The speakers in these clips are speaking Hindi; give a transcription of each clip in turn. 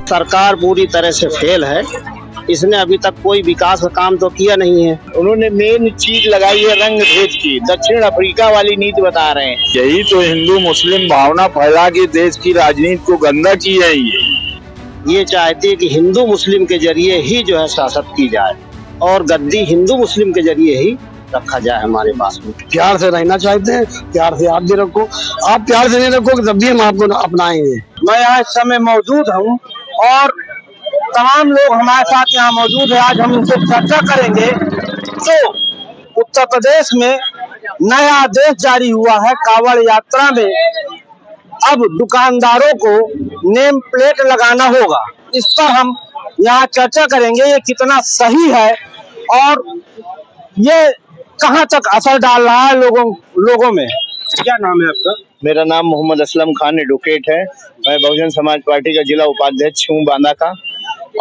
सरकार पूरी तरह से फेल है। इसने अभी तक कोई विकास का काम तो किया नहीं है। उन्होंने मेन चीज लगाई है रंग भेद की, दक्षिण अफ्रीका वाली नीति बता रहे हैं। यही तो हिंदू मुस्लिम भावना फैला के देश की राजनीति को गंदा की है। ये चाहते हैं कि हिंदू मुस्लिम के जरिए ही जो है शासक की जाए और गद्दी हिंदू मुस्लिम के जरिए ही रखा जाए हमारे पास में। प्यार से रहना चाहते हैं, प्यार से आप भी रखो। आप प्यार से नहीं रखोगे तब भी हम आपको अपनाएंगे। मैं आज समय मौजूद हूँ और तमाम लोग हमारे साथ यहाँ मौजूद है। आज हम इनसे चर्चा करेंगे। तो उत्तर प्रदेश में नया आदेश जारी हुआ है कांवड़ यात्रा में अब दुकानदारों को नेम प्लेट लगाना होगा। इस पर हम यहाँ चर्चा करेंगे ये कितना सही है और ये कहाँ तक असर डाल रहा है लोगों में। क्या नाम है आपका? मेरा नाम मोहम्मद असलम खान एडवोकेट है। मैं बहुजन समाज पार्टी का जिला उपाध्यक्ष हूँ बांदा का।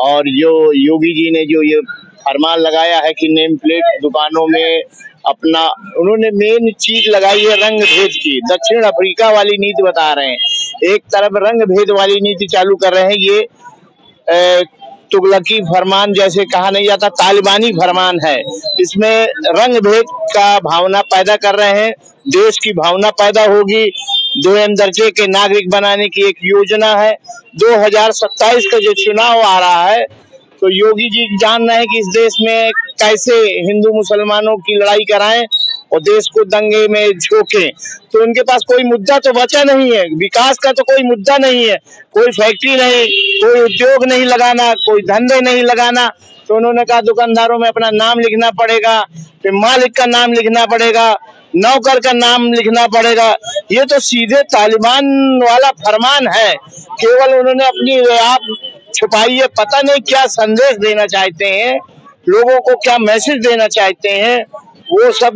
और जो योगी जी ने जो ये फरमान लगाया है कि नेम प्लेट दुकानों में अपना, उन्होंने मेन चीज लगाई है रंग भेद की, दक्षिण अफ्रीका वाली नीति बता रहे हैं। एक तरफ रंग भेद वाली नीति चालू कर रहे हैं। ये तुगलकी फरमान जैसे कहा नहीं जाता, तालिबानी फरमान है। इसमें रंग भेद का भावना पैदा कर रहे हैं। देश की भावना पैदा होगी। 2 दर्जे के नागरिक बनाने की एक योजना है। 2027 का जो चुनाव आ रहा है तो योगी जी जान रहे हैं कि इस देश में कैसे हिंदू मुसलमानों की लड़ाई कराएं और देश को दंगे में झोंके। तो उनके पास कोई मुद्दा तो बचा नहीं है, विकास का तो कोई मुद्दा नहीं है। कोई फैक्ट्री नहीं, कोई उद्योग नहीं लगाना, कोई धंधे नहीं लगाना। तो उन्होंने कहा दुकानदारों में अपना नाम लिखना पड़ेगा, फिर मालिक का नाम लिखना पड़ेगा, नौकर का नाम लिखना पड़ेगा। ये तो सीधे तालिबान वाला फरमान है। केवल उन्होंने अपनी आप छुपाई है, पता नहीं क्या संदेश देना चाहते हैं, लोगों को क्या मैसेज देना चाहते हैं, वो सब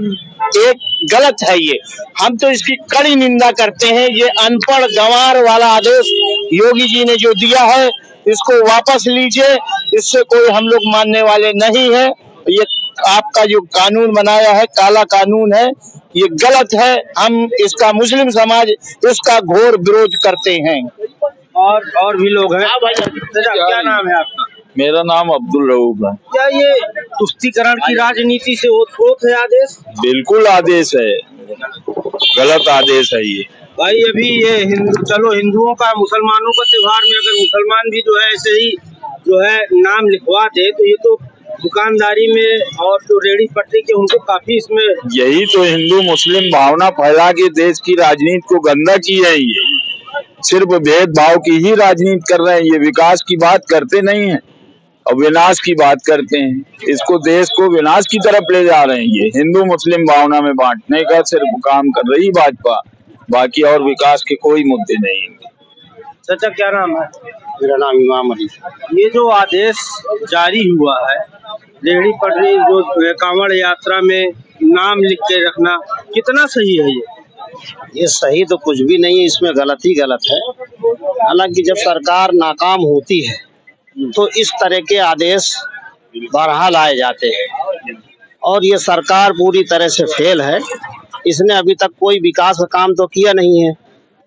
एक गलत है। ये हम तो इसकी कड़ी निंदा करते हैं। ये अनपढ़ गंवार वाला आदेश योगी जी ने जो दिया है इसको वापस लीजिए। इससे कोई हम लोग मानने वाले नहीं है। ये आपका जो कानून बनाया है काला कानून है, ये गलत है। हम इसका मुस्लिम समाज इसका घोर विरोध करते हैं। और भी लोग हैं। क्या नाम है आपका? मेरा नाम अब्दुल रऊफ है। क्या ये तुष्टीकरण की राजनीति से ओत है आदेश? बिल्कुल आदेश है, गलत आदेश है ये। भाई अभी ये चलो हिंदुओं का मुसलमानों का त्योहार में अगर मुसलमान भी जो है ऐसे ही जो है नाम लिखवा दे तो ये तो दुकानदारी में और जो रेहड़ी पटरी के उनको काफी इसमें। यही तो हिंदू मुस्लिम भावना फैला के देश की राजनीति को गंदा की है। ये सिर्फ भेदभाव की ही राजनीति कर रहे हैं। ये विकास की बात करते नहीं है और विनाश की बात करते हैं। इसको देश को विनाश की तरफ ले जा रहे हैं। ये हिंदू मुस्लिम भावना में बांटने का सिर्फ काम कर रही भाजपा, बाकी और विकास के कोई मुद्दे नहीं है। चाचा क्या नाम है? मेरा नाम इमाम अली। ये जो आदेश जारी हुआ है रेहड़ी पटरी जो कांवड़ यात्रा में नाम लिख के रखना, कितना सही है ये सही तो कुछ भी नहीं है, इसमें गलत ही गलत है। हालांकि जब सरकार नाकाम होती है तो इस तरह के आदेश बहरहाल आए जाते हैं और ये सरकार पूरी तरह से फेल है। इसने अभी तक कोई विकास का काम तो किया नहीं है।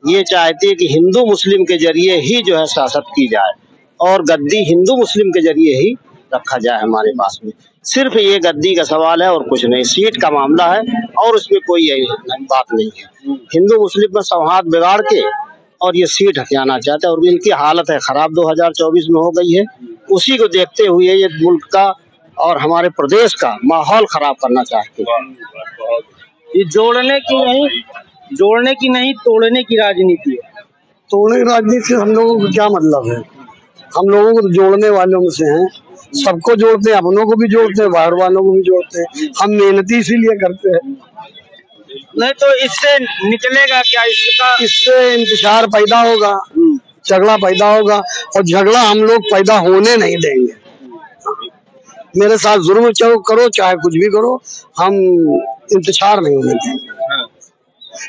ये चाहती है कि हिंदू मुस्लिम के जरिए ही जो है शासक की जाए और गद्दी हिंदू मुस्लिम के जरिए ही रखा जाए हमारे पास में। सिर्फ ये गद्दी का सवाल है और कुछ नहीं, सीट का मामला है और उसमें कोई बात नहीं है। हिंदू मुस्लिम में सौहार्द बिगाड़ के और ये सीट हथियाना चाहते हैं और इनकी हालत है खराब 2024 में हो गई है। उसी को देखते हुए ये मुल्क का और हमारे प्रदेश का माहौल खराब करना चाहते हैं। ये जोड़ने की नहीं तोड़ने की राजनीति है। तोड़ने की राजनीति से हम लोगों को क्या मतलब है? हम लोगों को तो जोड़ने वालों में से हैं। सबको जोड़ते हैं, अपनों को भी जोड़ते हैं, बाहर वालों को भी जोड़ते हैं। हम मेहनती इसीलिए करते हैं। नहीं तो इससे निकलेगा क्या? इससे इंतजार पैदा होगा, झगड़ा पैदा होगा और झगड़ा हम लोग पैदा होने नहीं देंगे। मेरे साथ जुर्म करो चाहे कुछ भी करो, हम इंतजार नहीं होने देंगे।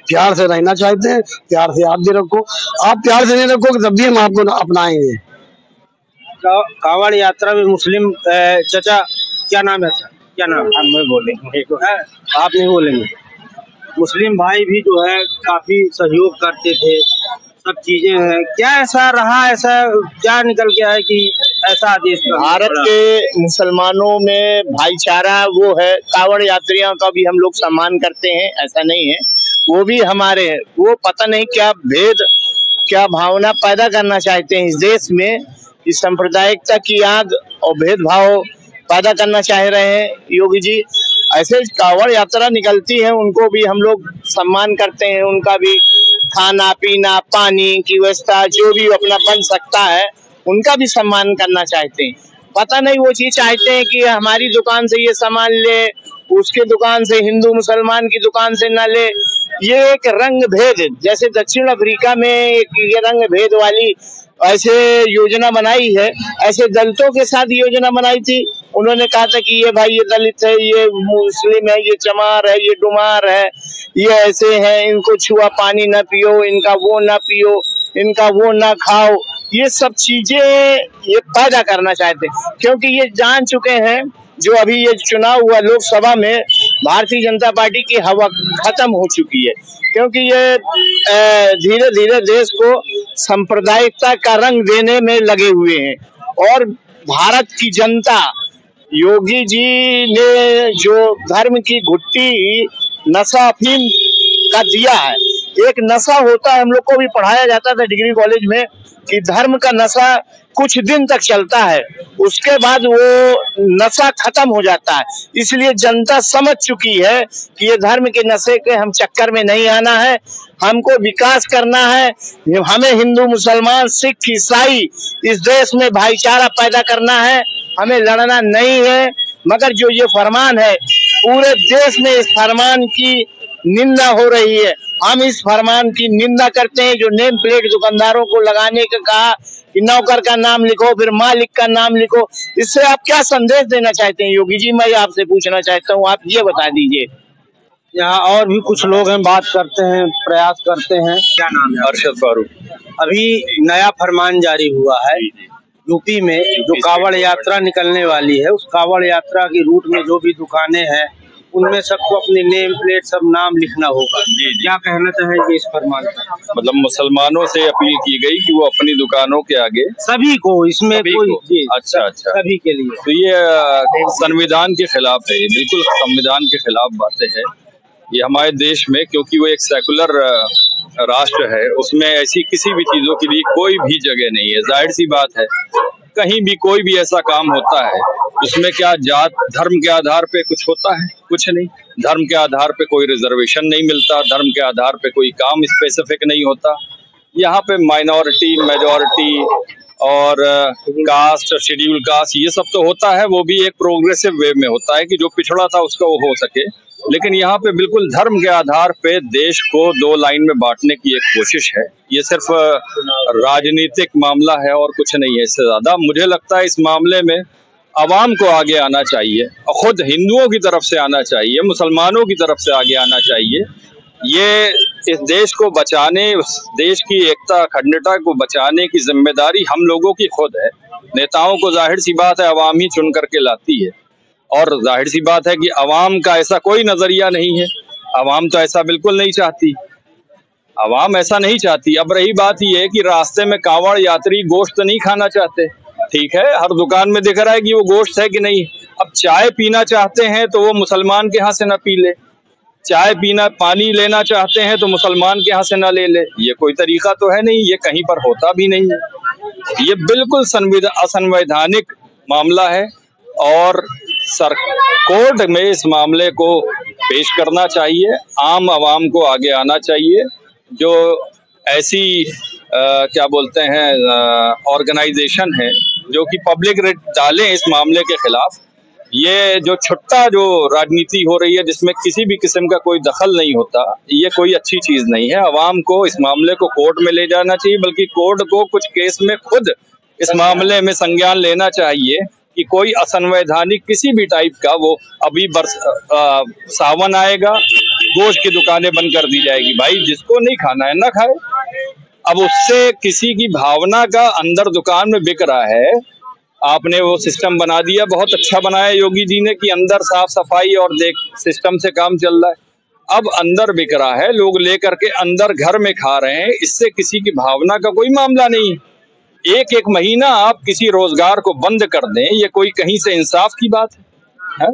प्यार से रहना चाहते हैं, प्यार से आप भी रखो। आप प्यार से नहीं रखोगे तब भी हम आपको अपनाएंगे। कांवड़ यात्रा में मुस्लिम चाचा क्या नाम है? क्या नाम? हम नहीं बोलेंगे। आप नहीं बोलेंगे। मुस्लिम भाई भी जो है काफी सहयोग करते थे, सब चीजें हैं। क्या ऐसा रहा, ऐसा क्या निकल के आया कि ऐसा आदेश? भारत के मुसलमानों में भाईचारा वो है, कांवड़ यात्रियों का भी हम लोग सम्मान करते हैं, ऐसा नहीं है, वो भी हमारे हैं। वो पता नहीं क्या भेद, क्या भावना पैदा करना चाहते हैं इस देश में, इस सांप्रदायिकता की आग और भेदभाव पैदा करना चाह रहे हैं योगी जी। ऐसे कांवड़ यात्रा निकलती है, उनको भी हम लोग सम्मान करते हैं, उनका भी खाना पीना पानी की व्यवस्था जो भी अपना बन सकता है उनका भी सम्मान करना चाहते हैं। पता नहीं वो चीज चाहते हैं कि हमारी दुकान से ये सामान ले, उसके दुकान से, हिंदू मुसलमान की दुकान से ना ले। ये एक रंग भेद, जैसे दक्षिण अफ्रीका में एक ये रंग भेद वाली ऐसे योजना बनाई है, ऐसे दलितों के साथ योजना बनाई थी। उन्होंने कहा था कि ये भाई ये दलित है, ये मुस्लिम है, ये चमार है, ये डुमार है, ये ऐसे हैं, इनको छुआ पानी ना पियो, इनका वो ना पियो, इनका वो ना खाओ। ये सब चीजें ये पैदा करना चाहते हैं, क्योंकि ये जान चुके हैं जो अभी ये चुनाव हुआ लोकसभा में, भारतीय जनता पार्टी की हवा खत्म हो चुकी है, क्योंकि ये धीरे धीरे देश को सांप्रदायिकता का रंग देने में लगे हुए हैं। और भारत की जनता, योगी जी ने जो धर्म की घुट्टी नशा अफीम का दिया है, एक नशा होता है, हम लोग को भी पढ़ाया जाता था डिग्री कॉलेज में कि धर्म का नशा कुछ दिन तक चलता है, उसके बाद वो नशा खत्म हो जाता है। इसलिए जनता समझ चुकी है कि ये धर्म के नशे के हम चक्कर में नहीं आना है, हमको विकास करना है, हमें हिंदू मुसलमान सिख ईसाई इस देश में भाईचारा पैदा करना है, हमें लड़ना नहीं है। मगर जो ये फरमान है, पूरे देश में इस फरमान की निंदा हो रही है। हम इस फरमान की निंदा करते हैं जो नेम प्लेट दुकानदारों को लगाने का कहा कि नौकर का नाम लिखो, फिर मालिक का नाम लिखो। इससे आप क्या संदेश देना चाहते हैं योगी जी? मैं आपसे पूछना चाहता हूँ, आप ये बता दीजिए। यहाँ और भी कुछ लोग हैं, बात करते हैं, प्रयास करते हैं। क्या नाम है? अरशद फारूक। अभी नया फरमान जारी हुआ है यूपी में, जो कांवड़ यात्रा निकलने वाली है, उस कांवड़ यात्रा की रूट में जो भी दुकानें हैं उनमें सबको अपने नेम प्लेट सब नाम लिखना होगा। क्या कहना चाहेंगे इस फरमान का? मतलब मुसलमानों से अपील की गई कि वो अपनी दुकानों के आगे सभी को, इसमें कोई अच्छा सभी के लिए। तो ये संविधान के खिलाफ है, बिल्कुल संविधान के खिलाफ बातें है ये हमारे देश में, क्योंकि वो एक सेकुलर राष्ट्र है, उसमें ऐसी किसी भी चीजों के लिए कोई भी जगह नहीं है। जाहिर सी बात है, कहीं भी कोई भी ऐसा काम होता है उसमें क्या जात धर्म के आधार पे कुछ होता है? कुछ नहीं। धर्म के आधार पे कोई रिजर्वेशन नहीं मिलता, धर्म के आधार पे कोई काम स्पेसिफिक नहीं होता। यहाँ पे माइनॉरिटी, मेजॉरिटी और कास्ट, शेड्यूल कास्ट, ये सब तो होता है, वो भी एक प्रोग्रेसिव वे में होता है कि जो पिछड़ा था उसका वो हो सके। लेकिन यहाँ पे बिल्कुल धर्म के आधार पे देश को दो लाइन में बांटने की एक कोशिश है। ये सिर्फ राजनीतिक मामला है और कुछ नहीं है इससे ज्यादा। मुझे लगता है इस मामले में अवाम को आगे आना चाहिए, खुद हिंदुओं की तरफ से आना चाहिए, मुसलमानों की तरफ से आगे आना चाहिए। ये इस देश को बचाने, उस देश की एकता अखंडता को बचाने की जिम्मेदारी हम लोगों की खुद है। नेताओं को जाहिर सी बात है अवाम ही चुन करके लाती है, और जाहिर सी बात है कि अवाम का ऐसा कोई नजरिया नहीं है। अवाम तो ऐसा बिल्कुल नहीं चाहती, अवाम ऐसा नहीं चाहती। अब रही बात ये कि रास्ते में कांवड़ यात्री गोश्त नहीं खाना चाहते, ठीक है, हर दुकान में दिख रहा है कि वो गोश्त है कि नहीं। अब चाय पीना चाहते हैं तो वो मुसलमान के यहाँ से ना पी ले, चाय पीना, पानी लेना चाहते हैं तो मुसलमान के यहाँ से ना ले ले। ये कोई तरीका तो है नहीं, ये कहीं पर होता भी नहीं है। ये बिल्कुल असंवैधानिक मामला है और कोर्ट में इस मामले को पेश करना चाहिए। आम आवाम को आगे आना चाहिए। जो ऐसी क्या बोलते हैं ऑर्गेनाइजेशन है जो कि पब्लिक रिट डालें इस मामले के खिलाफ। ये जो छुट्टा जो राजनीति हो रही है जिसमें किसी भी किस्म का कोई दखल नहीं होता, ये कोई अच्छी चीज नहीं है। अवाम को इस मामले को कोर्ट में ले जाना चाहिए, बल्कि कोर्ट को कुछ केस में खुद इस मामले में संज्ञान लेना चाहिए कि कोई असंवैधानिक किसी भी टाइप का, वो अभी सावन आएगा, गोश्त की दुकानें बंद कर दी जाएगी। भाई जिसको नहीं खाना है ना खाए। अब उससे किसी की भावना का अंदर दुकान में बिक रहा है। आपने वो सिस्टम बना दिया, बहुत अच्छा बनाया योगी जी ने कि अंदर साफ सफाई और देख सिस्टम से काम चल रहा है। अब अंदर बिक रहा है, लोग लेकर के अंदर घर में खा रहे हैं। इससे किसी की भावना का कोई मामला नहीं। एक एक महीना आप किसी रोजगार को बंद कर दें, ये कोई कहीं से इंसाफ की बात है?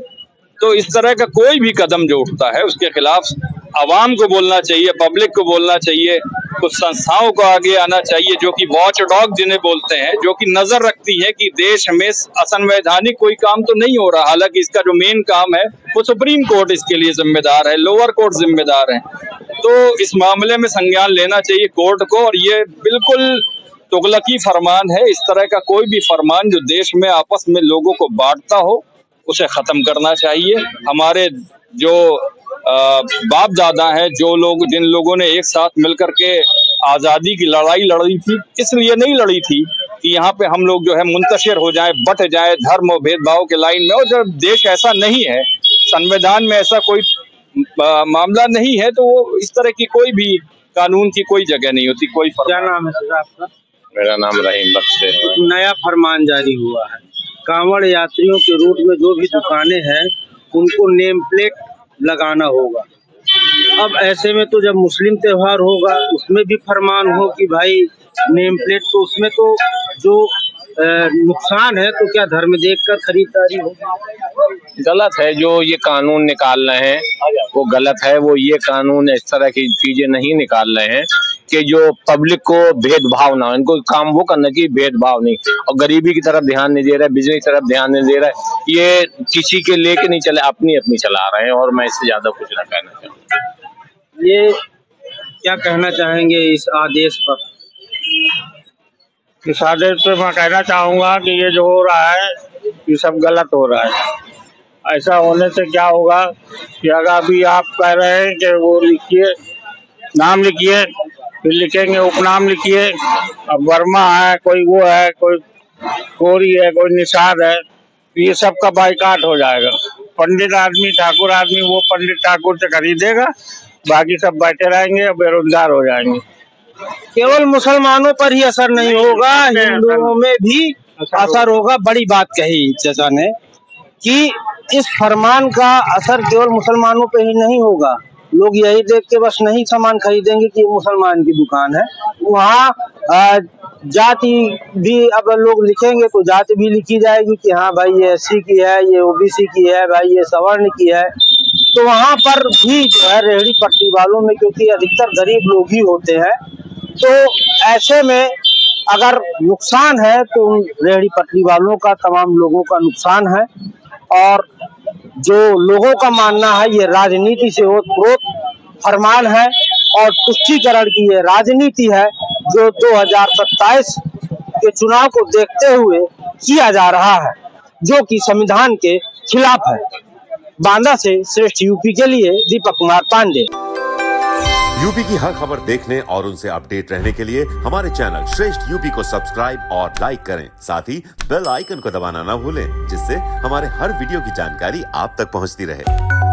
तो इस तरह का कोई भी कदम जो उठता है उसके खिलाफ आवाम को बोलना चाहिए, पब्लिक को बोलना चाहिए, कुछ संस्थाओं को आगे आना चाहिए जो कि वॉच डॉग जिन्हें बोलते हैं, जो कि नजर रखती है कि देश में असंवैधानिक कोई काम तो नहीं हो रहा। हालांकि इसका जो मेन काम है वो सुप्रीम कोर्ट इसके लिए जिम्मेदार है, लोअर कोर्ट जिम्मेदार है। तो इस मामले में संज्ञान लेना चाहिए कोर्ट को, और ये बिल्कुल तुगलकी फरमान है। इस तरह का कोई भी फरमान जो देश में आपस में लोगों को बांटता हो उसे खत्म करना चाहिए। हमारे जो बाप दादा हैं, जो लोग जिन लोगों ने एक साथ मिलकर के आजादी की लड़ाई लड़ी थी, इसलिए नहीं लड़ी थी कि यहाँ पे हम लोग जो है मुंतशिर हो जाएं, बट जाएं धर्म और भेदभाव के लाइन में। और जब देश ऐसा नहीं है, संविधान में ऐसा कोई मामला नहीं है, तो वो इस तरह की कोई भी कानून की कोई जगह नहीं होती। कोई क्या नाम है सर आपका? मेरा नाम रहीम बख्श है। नया फरमान जारी हुआ है, कांवड़ यात्रियों के रूट में जो भी दुकानें हैं उनको नेम प्लेट लगाना होगा। अब ऐसे में तो जब मुस्लिम त्योहार होगा उसमें भी फरमान हो कि भाई नेम प्लेट, तो उसमें तो जो नुकसान है, तो क्या धर्म देखकर खरीदारी होगी? गलत है जो ये कानून निकाल रहे हैं, वो गलत है। वो ये कानून इस तरह की चीजें नहीं निकाल रहे हैं कि जो पब्लिक को भेदभाव ना हो। इनको काम वो करना चाहिए, भेदभाव नहीं। और गरीबी की तरफ ध्यान नहीं दे रहा है, बिजनेस की तरफ ध्यान नहीं दे रहा है। ये किसी के लेके नहीं चले, अपनी अपनी चला रहे हैं। और मैं इससे ज्यादा कुछ ना कहना चाहूँगा। ये क्या कहना चाहेंगे इस आदेश पर? इस आदेश पे मैं कहना चाहूँगा कि ये जो हो रहा है ये सब गलत हो रहा है। ऐसा होने से क्या होगा कि अगर अभी आप कह रहे हैं कि वो लिखिए, नाम लिखिए, फिर लिखेंगे उपनाम लिखिए, अब वर्मा है, कोई वो है, कोई कोरी है, कोई निषाद है, तो ये सब का बाइकाट हो जाएगा। पंडित आदमी, ठाकुर आदमी वो पंडित ठाकुर से खरीदेगा, बाकी सब बैठे रहेंगे और बेरोजगार हो जाएंगे। केवल मुसलमानों पर ही असर नहीं होगा, हिंदुओं में भी असर होगा। बड़ी बात कही चाचा ने कि इस फरमान का असर केवल मुसलमानों पे ही नहीं होगा। लोग यही देख के बस नहीं सामान खरीदेंगे कि मुसलमान की दुकान है, वहाँ जाति भी अब लोग लिखेंगे तो जाति भी लिखी जाएगी कि हाँ भाई ये एससी की है, ये ओबीसी की है, भाई ये सवर्ण की है। तो वहाँ पर भी जो है रेहड़ी पटरी वालों में, क्योंकि अधिकतर गरीब लोग ही होते हैं, तो ऐसे में अगर नुकसान है तो रेहड़ी पटरी वालों का, तमाम लोगों का नुकसान है। और जो लोगों का मानना है ये राजनीति से ओतप्रोत फरमान है और तुष्टीकरण की ये राजनीति है जो 2027 के चुनाव को देखते हुए किया जा रहा है, जो कि संविधान के खिलाफ है। बांदा से श्रेष्ठ यूपी के लिए दीपक कुमार पांडे। यूपी की हर खबर देखने और उनसे अपडेट रहने के लिए हमारे चैनल श्रेष्ठ यूपी को सब्सक्राइब और लाइक करें। साथ ही बेल आइकन को दबाना ना भूलें, जिससे हमारे हर वीडियो की जानकारी आप तक पहुंचती रहे।